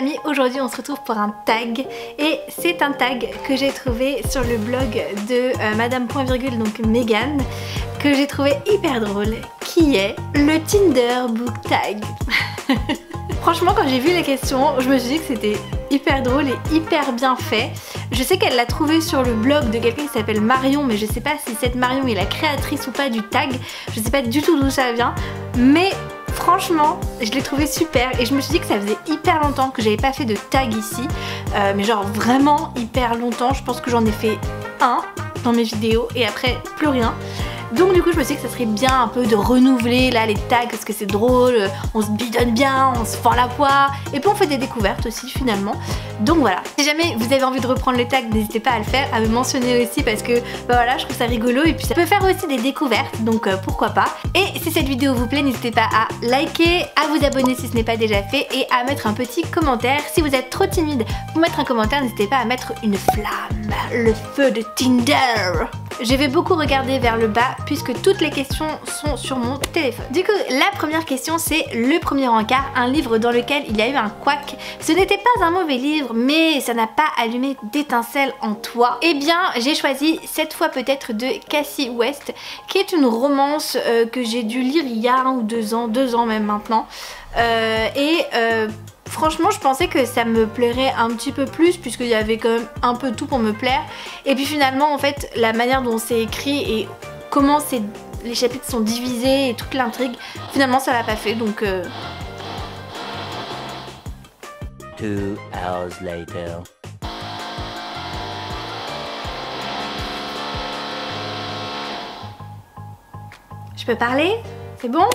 amis, aujourd'hui on se retrouve pour un tag et c'est un tag que j'ai trouvé sur le blog de Madame Point Virgule, donc Megan, que j'ai trouvé hyper drôle, qui est le Tinder Book Tag. Franchement, quand j'ai vu les questions, je me suis dit que c'était hyper drôle et hyper bien fait. Je sais qu'elle l'a trouvé sur le blog de quelqu'un qui s'appelle Marion, mais je sais pas si cette Marion est la créatrice ou pas du tag. Je sais pas du tout d'où ça vient, mais franchement, je l'ai trouvé super et je me suis dit que ça faisait hyper longtemps que j'avais pas fait de tag ici, mais genre vraiment hyper longtemps. Je pense que j'en ai fait un dans mes vidéos et après plus rien. Donc du coup je me suis dit que ça serait bien un peu de renouveler là les tags parce que c'est drôle, on se bidonne bien, on se fend la poire et puis on fait des découvertes aussi finalement. Donc voilà, si jamais vous avez envie de reprendre le tag, n'hésitez pas à le faire, à me mentionner aussi parce que bah voilà, je trouve ça rigolo et puis ça peut faire aussi des découvertes, donc pourquoi pas. Et si cette vidéo vous plaît, n'hésitez pas à liker, à vous abonner si ce n'est pas déjà fait et à mettre un petit commentaire. Si vous êtes trop timide pour mettre un commentaire, n'hésitez pas à mettre une flamme, le feu de Tinder. Je vais beaucoup regarder vers le bas puisque toutes les questions sont sur mon téléphone. Du coup, la première question c'est Le Premier Encart, un livre dans lequel il y a eu un couac. Ce n'était pas un mauvais livre, mais ça n'a pas allumé d'étincelles en toi. Eh bien, j'ai choisi Cette fois peut-être de Cassie West, qui est une romance que j'ai dû lire il y a 1 ou 2 ans, 2 ans même maintenant. Franchement, je pensais que ça me plairait un petit peu plus puisqu'il y avait quand même un peu tout pour me plaire. Et puis finalement, en fait, la manière dont c'est écrit et comment les chapitres sont divisés et toute l'intrigue, finalement ça l'a pas fait, donc 2 hours later. Je peux parler? C'est bon?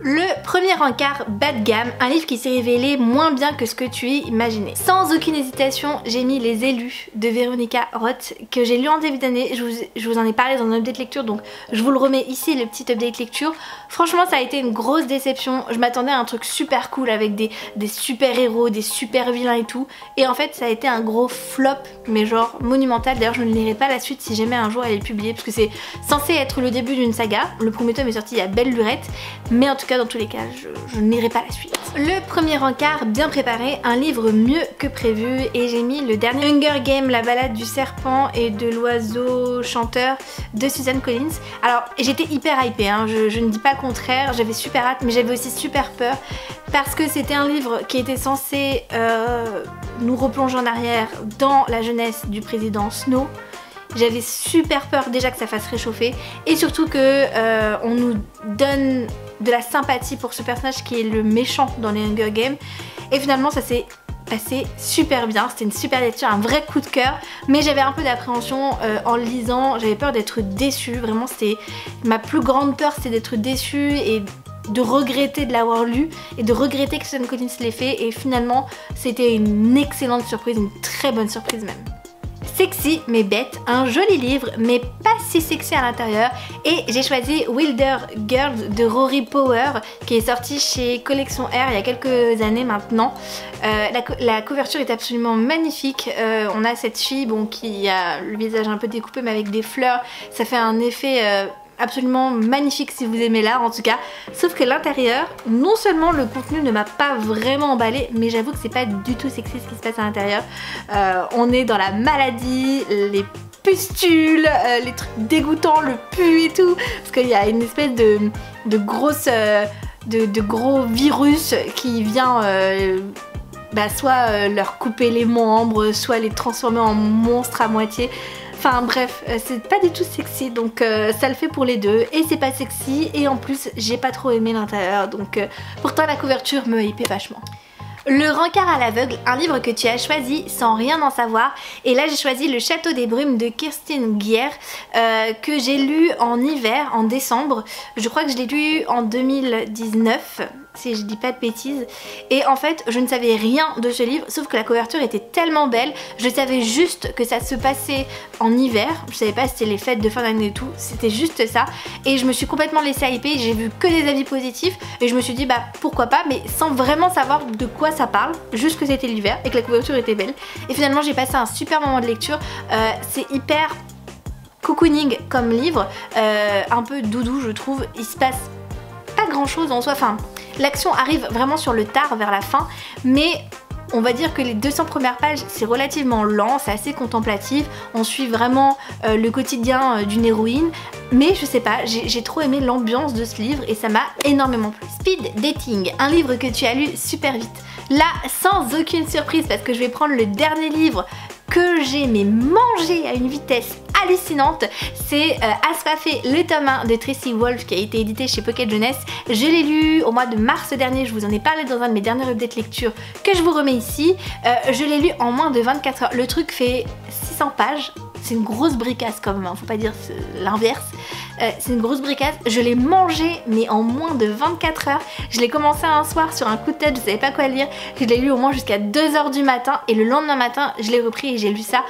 Le Premier Encart bas de gamme, un livre qui s'est révélé moins bien que ce que tu imaginais. Sans aucune hésitation, j'ai mis Les Élus de Véronica Roth, que j'ai lu en début d'année. Je vous en ai parlé dans un update lecture, donc je vous le remets ici, le petit update lecture. Franchement, ça a été une grosse déception. Je m'attendais à un truc super cool avec des super héros, des super vilains et tout. Et en fait, ça a été un gros flop, mais genre monumental. D'ailleurs, je ne lirai pas la suite si jamais un jour elle est publiée, parce que c'est censé être le début d'une saga. Le premier tome est sorti il y a belle lurette, mais en tout cas, dans tous les cas, je n'irai pas la suite. Le Premier Encart bien préparé, un livre mieux que prévu, et j'ai mis le dernier Hunger Games, la balade du serpent et de l'oiseau chanteur de Suzanne Collins. Alors j'étais hyper hypée, hein, je ne dis pas le contraire, j'avais super hâte, mais j'avais aussi super peur parce que c'était un livre qui était censé nous replonger en arrière dans la jeunesse du président Snow. J'avais super peur déjà que ça fasse réchauffer et surtout que on nous donne de la sympathie pour ce personnage qui est le méchant dans les Hunger Games, et finalement ça s'est passé super bien, c'était une super lecture, un vrai coup de cœur, mais j'avais un peu d'appréhension en le lisant, j'avais peur d'être déçue, vraiment c'était ma plus grande peur, c'était d'être déçue et de regretter de l'avoir lu et de regretter que Suzanne Collins l'ait fait, et finalement c'était une excellente surprise, une très bonne surprise même. Sexy mais bête, un joli livre mais pas si sexy à l'intérieur, et j'ai choisi Wilder Girls de Rory Power qui est sorti chez Collection R il y a quelques années maintenant. La couverture est absolument magnifique, on a cette fille qui a le visage un peu découpé mais avec des fleurs, ça fait un effet absolument magnifique si vous aimez l'art en tout cas. Sauf que l'intérieur, non seulement le contenu ne m'a pas vraiment emballé, mais j'avoue que c'est pas du tout sexy ce qui se passe à l'intérieur. On est dans la maladie, les pustules, les trucs dégoûtants, le pu et tout, parce qu'il y a une espèce de gros virus qui vient soit leur couper les membres, soit les transformer en monstres à moitié. Enfin bref, c'est pas du tout sexy, donc ça le fait pour les deux, et c'est pas sexy, et en plus j'ai pas trop aimé l'intérieur, donc pourtant la couverture me hypait vachement. Le Rencard à l'aveugle, un livre que tu as choisi sans rien en savoir, et là j'ai choisi Le Château des Brumes de Kirstine Gier, que j'ai lu en hiver, en décembre. Je crois que je l'ai lu en 2019, si je dis pas de bêtises, et en fait je ne savais rien de ce livre, sauf que la couverture était tellement belle. Je savais juste que ça se passait en hiver, je savais pas si c'était les fêtes de fin d'année et tout, c'était juste ça, et je me suis complètement laissée hyper, j'ai vu que des avis positifs, et je me suis dit bah pourquoi pas, mais sans vraiment savoir de quoi ça parle, juste que c'était l'hiver et que la couverture était belle, et finalement j'ai passé un super moment de lecture. C'est hyper cocooning comme livre, un peu doudou je trouve, il se passe pas grand chose en soi, enfin l'action arrive vraiment sur le tard vers la fin, mais On va dire que les 200 premières pages c'est relativement lent, c'est assez contemplatif, on suit vraiment le quotidien d'une héroïne, mais je sais pas, j'ai trop aimé l'ambiance de ce livre et ça m'a énormément plu. Speed Dating, un livre que tu as lu super vite. Là, sans aucune surprise parce que je vais prendre le dernier livre que j'ai mangé à une vitesse hallucinante, c'est Assoiffé, le tome 1 de Tracy Wolff qui a été édité chez Pocket Jeunesse. Je l'ai lu au mois de mars dernier, je vous en ai parlé dans un de mes derniers updates lecture que je vous remets ici. Je l'ai lu en moins de 24 heures. Le truc fait 600 pages. C'est une grosse bricasse quand même, hein, faut pas dire l'inverse. C'est une grosse bricasse. Je l'ai mangé mais en moins de 24 heures. Je l'ai commencé un soir sur un coup de tête, je savais pas quoi lire. Je l'ai lu au moins jusqu'à 2h du matin et le lendemain matin je l'ai repris et j'ai lu ça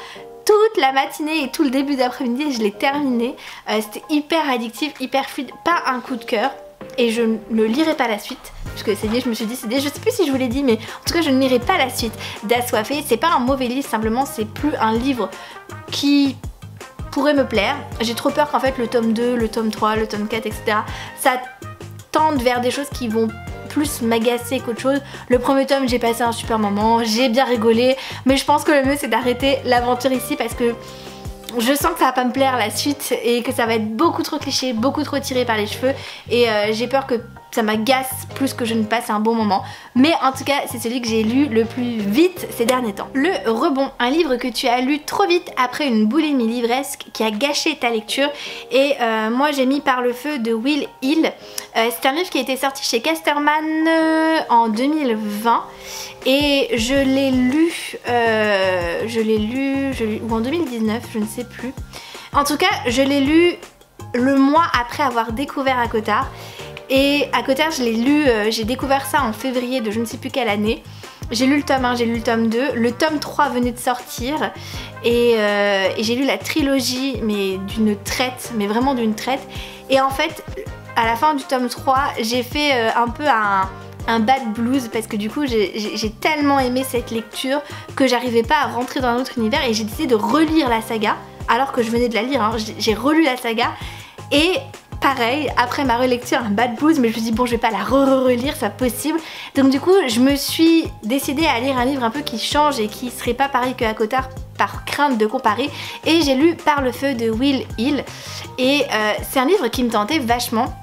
toute la matinée et tout le début d'après-midi et je l'ai terminé. C'était hyper addictif, hyper fluide, pas un coup de cœur. Et je ne lirai pas la suite, parce que je me suis décidée, je sais plus si je vous l'ai dit, mais en tout cas je ne lirai pas la suite d'Assoiffé. C'est pas un mauvais livre, simplement c'est plus un livre qui pourrait me plaire. J'ai trop peur qu'en fait le tome 2, le tome 3, le tome 4, etc. ça tende vers des choses qui vont plus m'agacer qu'autre chose. Le premier tome j'ai passé un super moment, j'ai bien rigolé, mais je pense que le mieux c'est d'arrêter l'aventure ici parce que je sens que ça va pas me plaire la suite et que ça va être beaucoup trop cliché, beaucoup trop tiré par les cheveux et j'ai peur que ça m'agace plus que je ne passe un bon moment. Mais en tout cas c'est celui que j'ai lu le plus vite ces derniers temps. Le Rebond, un livre que tu as lu trop vite après une boulimie livresque qui a gâché ta lecture et moi j'ai mis Par le feu de Will Hill. C'est un livre qui a été sorti chez Casterman en 2020 et je l'ai lu ou en 2019, je ne sais plus. En tout cas je l'ai lu le mois après avoir découvert ACOTAR. Et ACOTAR je l'ai lu, j'ai découvert ça en février de je ne sais plus quelle année. J'ai lu le tome 1, j'ai lu le tome 2, le tome 3 venait de sortir et j'ai lu la trilogie mais d'une traite, mais vraiment d'une traite. Et en fait à la fin du tome 3 j'ai fait un peu un bad blues parce que du coup j'ai tellement aimé cette lecture que j'arrivais pas à rentrer dans un autre univers et j'ai décidé de relire la saga alors que je venais de la lire, hein. J'ai relu la saga et pareil, après ma relecture, un bad blues, mais je me suis dit bon je vais pas la relire, c'est pas possible. Donc du coup je me suis décidée à lire un livre un peu qui change et qui serait pas pareil que ACOTAR par crainte de comparer et j'ai lu Par le feu de Will Hill et c'est un livre qui me tentait vachement.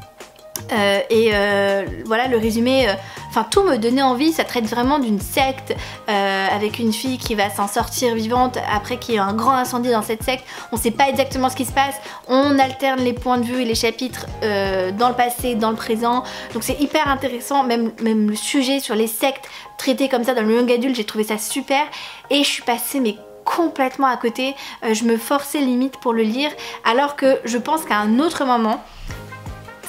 Voilà le résumé, enfin tout me donnait envie, ça traite vraiment d'une secte avec une fille qui va s'en sortir vivante après qu'il y ait un grand incendie dans cette secte. On sait pas exactement ce qui se passe, on alterne les points de vue et les chapitres dans le passé, dans le présent, donc c'est hyper intéressant, même le sujet sur les sectes traité comme ça dans le young adulte, j'ai trouvé ça super et je suis passée mais complètement à côté, je me forçais limite pour le lire alors que je pense qu'à un autre moment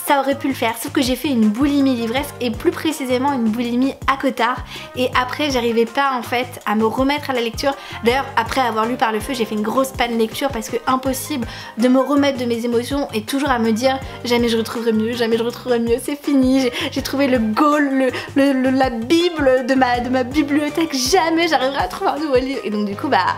ça aurait pu le faire, sauf que j'ai fait une boulimie livresque et plus précisément une boulimie ACOTAR et après j'arrivais pas en fait à me remettre à la lecture. D'ailleurs après avoir lu Par le feu j'ai fait une grosse panne lecture parce que impossible de me remettre de mes émotions et toujours à me dire jamais je retrouverai mieux, jamais je retrouverai mieux, c'est fini, j'ai trouvé le goal, la bible de ma bibliothèque, jamais j'arriverai à trouver un nouveau livre et donc du coup bah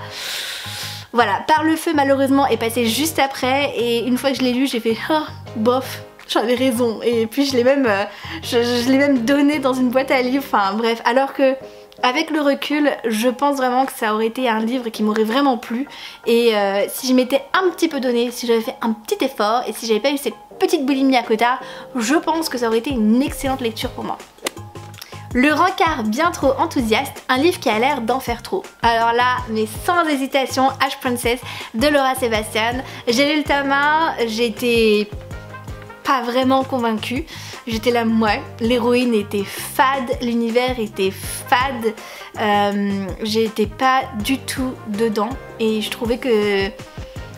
voilà, Par le feu malheureusement est passé juste après et une fois que je l'ai lu j'ai fait oh bof. J'avais raison et puis je l'ai même donné dans une boîte à livres, enfin bref, alors que avec le recul je pense vraiment que ça aurait été un livre qui m'aurait vraiment plu et si je m'étais un petit peu donné, si j'avais fait un petit effort et si j'avais pas eu cette petite boulimie ACOTAR, je pense que ça aurait été une excellente lecture pour moi. Le Rencard bien trop enthousiaste, un livre qui a l'air d'en faire trop. Alors là, mais sans hésitation, Ash Princess de Laura Sebastian. J'ai lu le tome 1, j'étais pas vraiment convaincue. J'étais là, ouais, l'héroïne était fade, l'univers était fade, j'étais pas du tout dedans et je trouvais que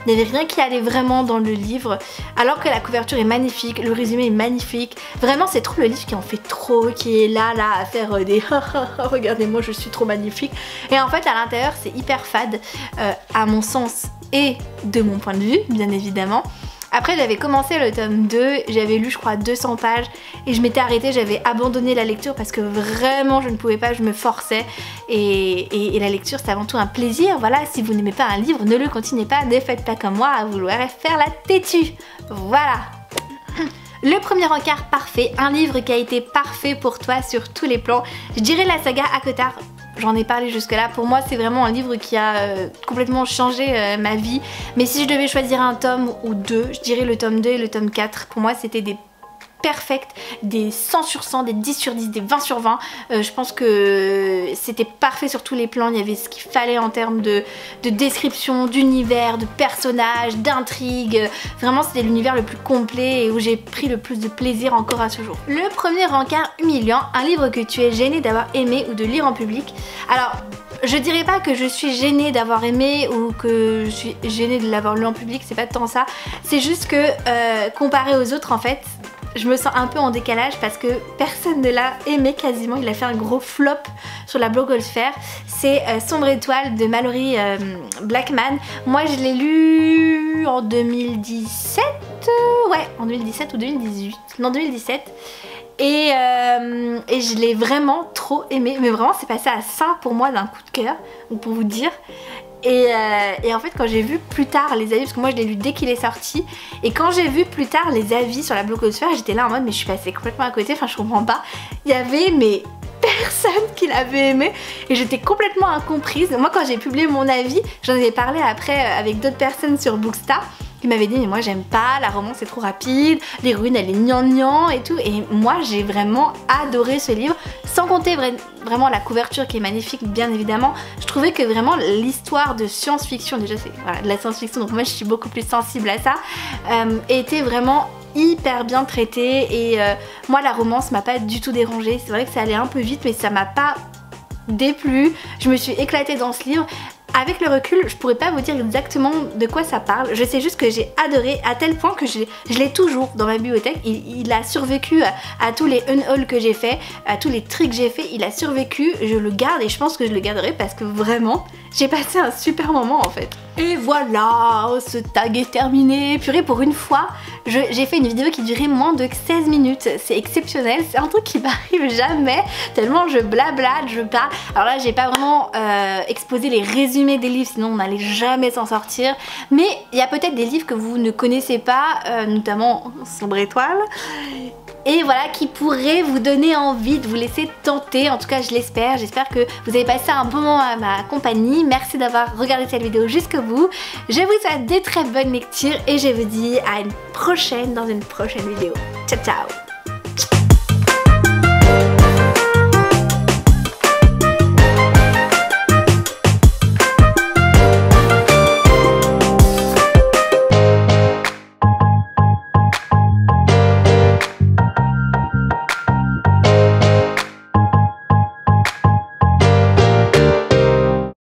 il n'y avait rien qui allait vraiment dans le livre alors que la couverture est magnifique, le résumé est magnifique, vraiment c'est trop le livre qui en fait trop, qui est là à faire des regardez-moi je suis trop magnifique et en fait à l'intérieur c'est hyper fade à mon sens et de mon point de vue bien évidemment. Après j'avais commencé le tome 2, j'avais lu je crois 200 pages et je m'étais arrêtée, j'avais abandonné la lecture parce que vraiment je ne pouvais pas, je me forçais et la lecture c'est avant tout un plaisir, voilà, si vous n'aimez pas un livre ne le continuez pas, ne faites pas comme moi à vouloir faire la têtue, voilà. Le premier encart parfait, un livre qui a été parfait pour toi sur tous les plans, je dirais la saga ACOTAR j'en ai parlé jusque là. Pour moi c'est vraiment un livre qui a complètement changé ma vie. Mais si je devais choisir un tome ou deux, je dirais le tome 2 et le tome 4. Pour moi c'était des perfect, des 100 sur 100, des 10 sur 10, des 20 sur 20. Je pense que c'était parfait sur tous les plans, il y avait ce qu'il fallait en termes de description, d'univers, de personnages, d'intrigues. Vraiment c'était l'univers le plus complet et où j'ai pris le plus de plaisir encore à ce jour. Le premier encart humiliant, un livre que tu es gêné d'avoir aimé ou de lire en public. Alors, je dirais pas que je suis gênée d'avoir aimé ou que je suis gênée de l'avoir lu en public, c'est pas tant ça. C'est juste que comparé aux autres en fait, je me sens un peu en décalage parce que personne ne l'a aimé quasiment, il a fait un gros flop sur la blogosphère. C'est Sombre Étoile de Mallory Blackman. Moi je l'ai lu en 2017, ouais en 2017 ou 2018, non 2017. Et je l'ai vraiment trop aimé, mais vraiment c'est passé à 5 pour moi d'un coup de cœur, pour vous dire. Et en fait quand j'ai vu plus tard les avis, parce que moi je l'ai lu dès qu'il est sorti, et quand j'ai vu plus tard les avis sur la blogosphère, j'étais là en mode mais je suis passée complètement à côté, enfin je comprends pas. Il y avait mais personne qui l'avait aimé et j'étais complètement incomprise. Moi quand j'ai publié mon avis, j'en ai parlé après avec d'autres personnes sur Bookstar. Il m'avait dit mais moi j'aime pas, la romance est trop rapide, l'héroïne elle est gnangnan et tout, et moi j'ai vraiment adoré ce livre, sans compter vraiment la couverture qui est magnifique bien évidemment. Je trouvais que vraiment l'histoire de science-fiction, déjà c'est voilà, de la science-fiction donc moi je suis beaucoup plus sensible à ça, était vraiment hyper bien traitée et moi la romance m'a pas du tout dérangée. C'est vrai que ça allait un peu vite mais ça m'a pas déplu, je me suis éclatée dans ce livre. Avec le recul, je pourrais pas vous dire exactement de quoi ça parle. Je sais juste que j'ai adoré à tel point que je l'ai toujours dans ma bibliothèque. Il a survécu à tous les unhauls que j'ai fait, à tous les tricks que j'ai fait. Il a survécu, je le garde et je pense que je le garderai parce que vraiment, j'ai passé un super moment en fait. Et voilà, ce tag est terminé. Purée, pour une fois, j'ai fait une vidéo qui durait moins de 16 minutes. C'est exceptionnel, c'est un truc qui m'arrive jamais, tellement je blablate, je parle. Alors là, j'ai pas vraiment exposé les résumés des livres, sinon on n'allait jamais s'en sortir. Mais il y a peut-être des livres que vous ne connaissez pas, notamment Sombre Étoile. Et voilà, qui pourrait vous donner envie de vous laisser tenter, en tout cas je l'espère. J'espère que vous avez passé un bon moment à ma compagnie. Merci d'avoir regardé cette vidéo jusqu'au bout. Je vous souhaite des très bonnes lectures et je vous dis à une prochaine dans une prochaine vidéo. Ciao ciao.